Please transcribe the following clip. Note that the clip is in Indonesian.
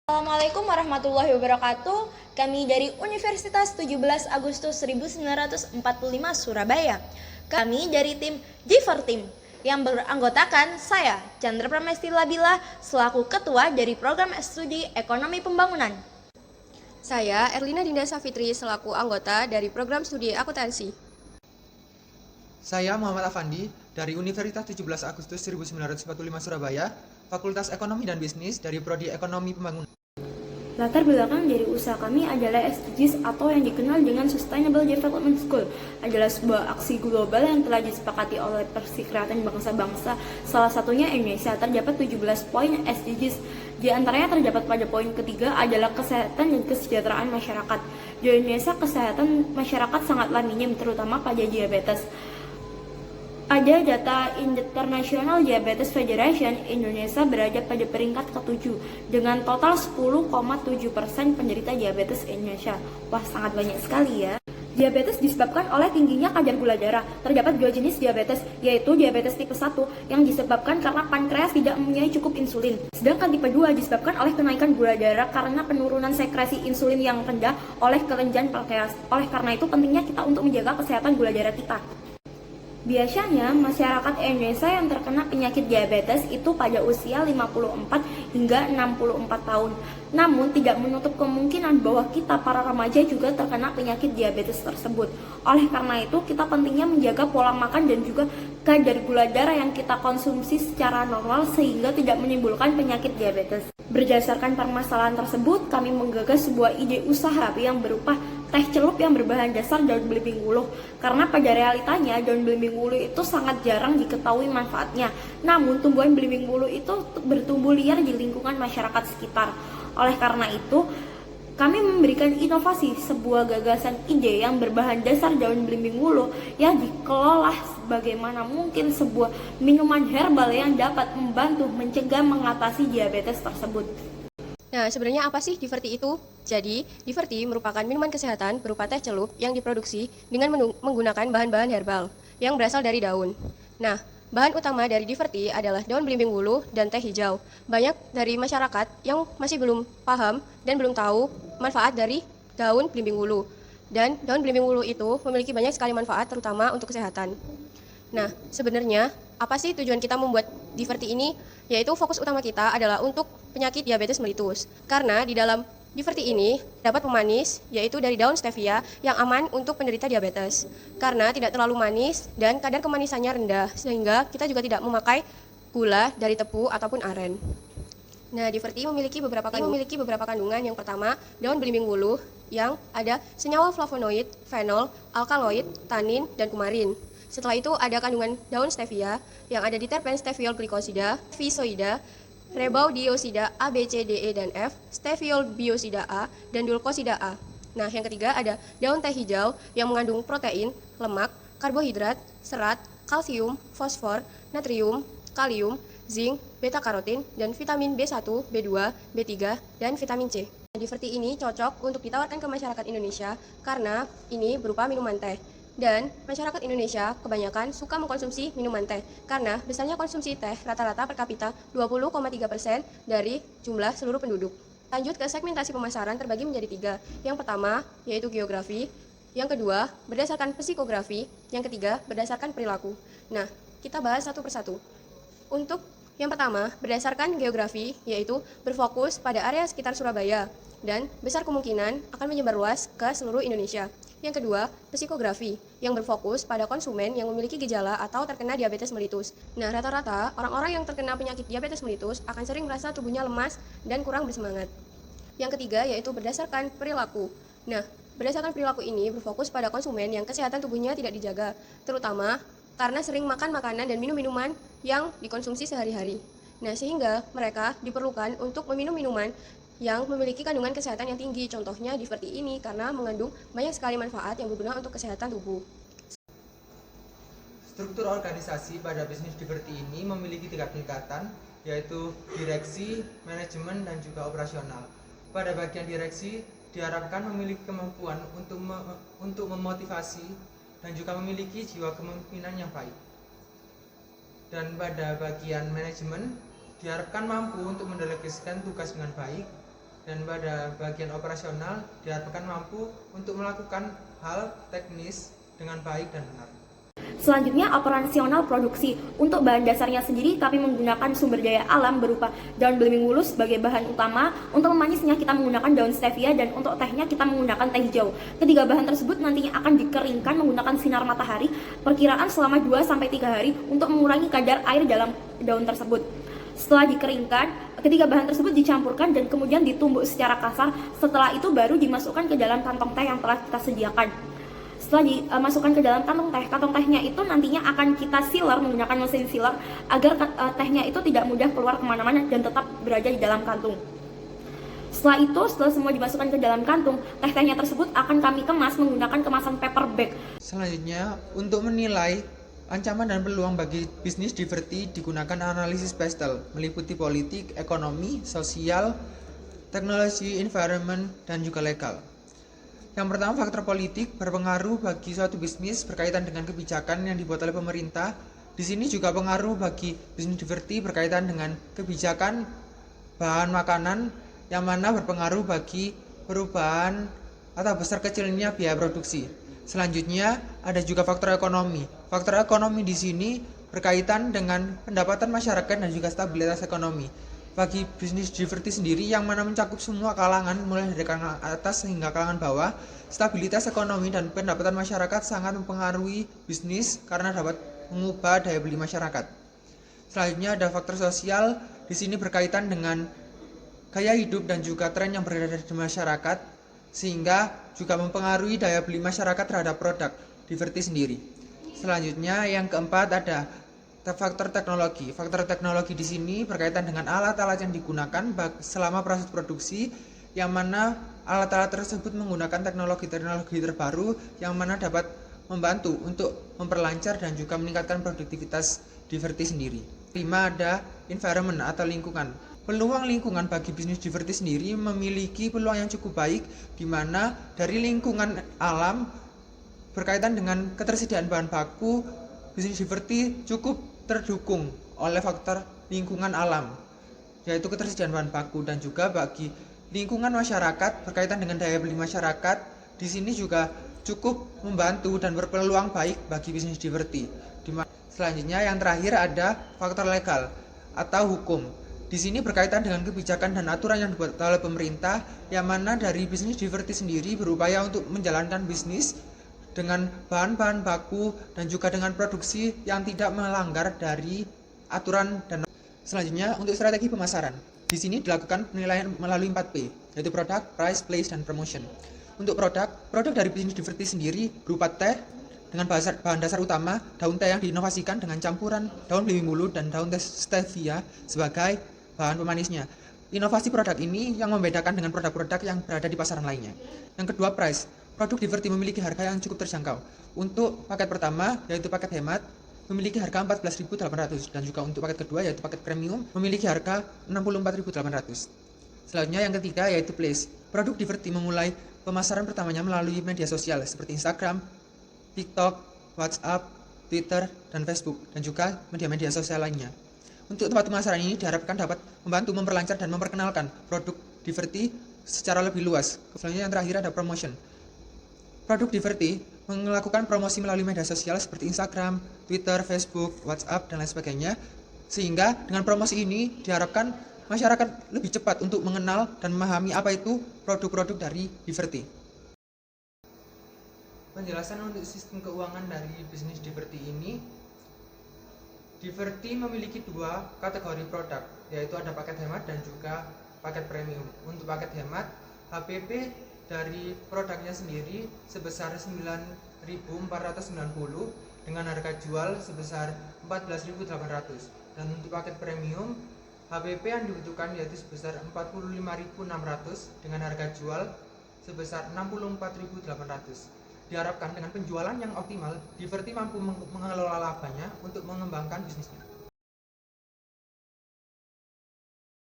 Assalamualaikum warahmatullahi wabarakatuh. Kami dari Universitas 17 Agustus 1945 Surabaya. Kami dari tim Giver Team yang beranggotakan saya, Chandra Pramesti Labila, selaku ketua dari program studi Ekonomi Pembangunan. Saya, Erlina Dinda Safitri, selaku anggota dari program studi akuntansi. Saya Muhammad Afandi dari Universitas 17 Agustus 1945 Surabaya, Fakultas Ekonomi dan Bisnis dari Prodi Ekonomi Pembangunan. Latar belakang dari usaha kami adalah SDGs atau yang dikenal dengan Sustainable Development Goal, adalah sebuah aksi global yang telah disepakati oleh Perserikatan Bangsa-Bangsa. Salah satunya Indonesia. Terdapat 17 poin SDGs. Di antaranya terdapat pada poin ketiga adalah kesehatan dan kesejahteraan masyarakat. Di Indonesia, kesehatan masyarakat sangatlah minim, terutama pada diabetes. Ada data International Diabetes Federation, Indonesia berada pada peringkat ke-7 dengan total 10,7% penderita diabetes Indonesia. Wah, sangat banyak sekali ya. Diabetes disebabkan oleh tingginya kadar gula darah. Terdapat dua jenis diabetes, yaitu diabetes tipe 1 yang disebabkan karena pankreas tidak mempunyai cukup insulin. Sedangkan tipe 2 disebabkan oleh kenaikan gula darah karena penurunan sekresi insulin yang rendah oleh kelenjar pankreas. Oleh karena itu pentingnya kita untuk menjaga kesehatan gula darah kita. Biasanya, masyarakat Indonesia yang terkena penyakit diabetes itu pada usia 54 hingga 64 tahun. Namun, tidak menutup kemungkinan bahwa kita para remaja juga terkena penyakit diabetes tersebut. Oleh karena itu, kita pentingnya menjaga pola makan dan juga kadar gula darah yang kita konsumsi secara normal sehingga tidak menimbulkan penyakit diabetes. Berdasarkan permasalahan tersebut, kami menggagas sebuah ide usaha yang berupa teh celup yang berbahan dasar daun belimbing wuluh. Karena pada realitanya daun belimbing wuluh itu sangat jarang diketahui manfaatnya. Namun tumbuhan belimbing wuluh itu bertumbuh liar di lingkungan masyarakat sekitar. Oleh karena itu, kami memberikan inovasi sebuah gagasan ide yang berbahan dasar daun belimbing wuluh yang dikelola sebagaimana mungkin sebuah minuman herbal yang dapat membantu mencegah mengatasi diabetes tersebut. Nah, sebenarnya apa sih Diverti itu? Jadi, Diverti merupakan minuman kesehatan berupa teh celup yang diproduksi dengan menggunakan bahan-bahan herbal yang berasal dari daun. Nah, bahan utama dari Diverti adalah daun belimbing wuluh dan teh hijau. Banyak dari masyarakat yang masih belum paham dan belum tahu manfaat dari daun belimbing wuluh. Dan daun belimbing wuluh itu memiliki banyak sekali manfaat terutama untuk kesehatan. Nah, sebenarnya apa sih tujuan kita membuat Diverti ini? Yaitu fokus utama kita adalah untuk penyakit diabetes mellitus. Karena di dalam Diverti ini dapat pemanis, yaitu dari daun stevia yang aman untuk penderita diabetes. Karena tidak terlalu manis dan kadar kemanisannya rendah, sehingga kita juga tidak memakai gula dari tebu ataupun aren. Nah, Diverti memiliki beberapa kandungan. Yang pertama, daun belimbing wuluh yang ada senyawa flavonoid, fenol, alkaloid, tanin, dan kumarin. Setelah itu ada kandungan daun stevia yang ada di terpen steviol glikosida, fisoida, rebaudioksida A, B, C, D, E, dan F, steviol biosida A, dan dulkosida A. Nah, yang ketiga ada daun teh hijau yang mengandung protein, lemak, karbohidrat, serat, kalsium, fosfor, natrium, kalium, zinc, beta-karotin, dan vitamin B1, B2, B3, dan vitamin C. Diverti ini cocok untuk ditawarkan ke masyarakat Indonesia karena ini berupa minuman teh. Dan masyarakat Indonesia kebanyakan suka mengkonsumsi minuman teh karena besarnya konsumsi teh rata-rata per kapita 20,3% dari jumlah seluruh penduduk. Lanjut ke segmentasi pemasaran terbagi menjadi 3. Yang pertama yaitu geografi, yang kedua berdasarkan psikografi, yang ketiga berdasarkan perilaku. Nah, kita bahas satu persatu. Untuk yang pertama, berdasarkan geografi, yaitu berfokus pada area sekitar Surabaya dan besar kemungkinan akan menyebar luas ke seluruh Indonesia. Yang kedua, psikografi, yang berfokus pada konsumen yang memiliki gejala atau terkena diabetes mellitus. Nah, rata-rata orang-orang yang terkena penyakit diabetes mellitus akan sering merasa tubuhnya lemas dan kurang bersemangat. Yang ketiga, yaitu berdasarkan perilaku. Nah, berdasarkan perilaku ini berfokus pada konsumen yang kesehatan tubuhnya tidak dijaga, terutama karena sering makan makanan dan minum minuman yang dikonsumsi sehari-hari. Nah, sehingga mereka diperlukan untuk meminum minuman yang memiliki kandungan kesehatan yang tinggi. Contohnya Diverti ini karena mengandung banyak sekali manfaat yang berguna untuk kesehatan tubuh. Struktur organisasi pada bisnis Diverti ini memiliki 3 tingkatan, yaitu direksi, manajemen, dan juga operasional. Pada bagian direksi, diharapkan memiliki kemampuan untuk memotivasi dan juga memiliki jiwa kepemimpinan yang baik. Dan pada bagian manajemen, diharapkan mampu untuk mendelegasikan tugas dengan baik dan pada bagian operasional diharapkan mampu untuk melakukan hal teknis dengan baik dan benar. Selanjutnya, operasional produksi. Untuk bahan dasarnya sendiri, kami menggunakan sumber daya alam berupa daun belimbing wulus sebagai bahan utama. Untuk memanisnya, kita menggunakan daun stevia, dan untuk tehnya, kita menggunakan teh hijau. Ketiga bahan tersebut nantinya akan dikeringkan menggunakan sinar matahari, perkiraan selama 2-3 hari untuk mengurangi kadar air dalam daun tersebut. Setelah dikeringkan, ketiga bahan tersebut dicampurkan dan kemudian ditumbuk secara kasar. Setelah itu baru dimasukkan ke dalam kantong teh yang telah kita sediakan. Setelah dimasukkan ke dalam kantong tehnya itu nantinya akan kita sealer menggunakan mesin sealer agar tehnya itu tidak mudah keluar kemana-mana dan tetap berada di dalam kantung. Setelah semua dimasukkan ke dalam kantung, tehnya tersebut akan kami kemas menggunakan kemasan paper bag. Selanjutnya, untuk menilai ancaman dan peluang bagi bisnis Diverty digunakan analisis PESTEL, meliputi politik, ekonomi, sosial, teknologi, environment, dan juga legal. Yang pertama, faktor politik berpengaruh bagi suatu bisnis berkaitan dengan kebijakan yang dibuat oleh pemerintah. Di sini juga pengaruh bagi bisnis Diverty berkaitan dengan kebijakan bahan makanan yang mana berpengaruh bagi perubahan atau besar kecilnya biaya produksi. Selanjutnya, ada juga faktor ekonomi. Faktor ekonomi di sini berkaitan dengan pendapatan masyarakat dan juga stabilitas ekonomi. Bagi bisnis Diverty sendiri yang mana mencakup semua kalangan mulai dari kalangan atas hingga kalangan bawah, stabilitas ekonomi dan pendapatan masyarakat sangat mempengaruhi bisnis karena dapat mengubah daya beli masyarakat. Selanjutnya ada faktor sosial, di sini berkaitan dengan gaya hidup dan juga tren yang beredar di masyarakat sehingga juga mempengaruhi daya beli masyarakat terhadap produk Diverty sendiri. Selanjutnya yang keempat ada faktor teknologi. Faktor teknologi di sini berkaitan dengan alat-alat yang digunakan selama proses produksi, yang mana alat-alat tersebut menggunakan teknologi-teknologi terbaru yang mana dapat membantu untuk memperlancar dan juga meningkatkan produktivitas Diverty sendiri. 5 ada environment atau lingkungan. Peluang lingkungan bagi bisnis Diverty sendiri memiliki peluang yang cukup baik, di mana dari lingkungan alam berkaitan dengan ketersediaan bahan baku, bisnis Diverty cukup terdukung oleh faktor lingkungan alam, yaitu ketersediaan bahan baku, dan juga bagi lingkungan masyarakat berkaitan dengan daya beli masyarakat. Di sini juga cukup membantu dan berpeluang baik bagi bisnis Diverty. Selanjutnya yang terakhir ada faktor legal atau hukum. Di sini berkaitan dengan kebijakan dan aturan yang dibuat oleh pemerintah, yang mana dari bisnis Diverty sendiri berupaya untuk menjalankan bisnis dengan bahan-bahan baku dan juga dengan produksi yang tidak melanggar dari aturan. Dan selanjutnya untuk strategi pemasaran. Di sini dilakukan penilaian melalui 4P, yaitu produk, price, place, dan promotion. Untuk produk dari bisnis Diverty sendiri berupa teh dengan bahan dasar utama daun teh yang diinovasikan dengan campuran daun belimbing wulu dan daun teh stevia sebagai bahan pemanisnya. Inovasi produk ini yang membedakan dengan produk-produk yang berada di pasaran lainnya. Yang kedua, price. Produk Diverty memiliki harga yang cukup terjangkau. Untuk paket pertama, yaitu paket hemat, memiliki harga 14.800, dan juga untuk paket kedua, yaitu paket premium, memiliki harga 64.800. Selanjutnya yang ketiga, yaitu place. Produk Diverty memulai pemasaran pertamanya melalui media sosial seperti Instagram, TikTok, WhatsApp, Twitter, dan Facebook, dan juga media-media sosial lainnya. Untuk tempat pemasaran ini diharapkan dapat membantu memperlancar dan memperkenalkan produk Diverty secara lebih luas. Selanjutnya yang terakhir ada promotion. Produk Diverty melakukan promosi melalui media sosial seperti Instagram, Twitter, Facebook, WhatsApp, dan lain sebagainya. Sehingga dengan promosi ini diharapkan masyarakat lebih cepat untuk mengenal dan memahami apa itu produk-produk dari Diverty. Penjelasan untuk sistem keuangan dari bisnis Diverty ini. Diverty memiliki 2 kategori produk, yaitu ada paket hemat dan juga paket premium. Untuk paket hemat, HPP dari produknya sendiri sebesar 9.490 dengan harga jual sebesar 14.800, dan untuk paket premium HPP yang dibutuhkan yaitu sebesar 45.600 dengan harga jual sebesar 64.800. Diharapkan dengan penjualan yang optimal, Diverty mampu mengelola labanya untuk mengembangkan bisnisnya.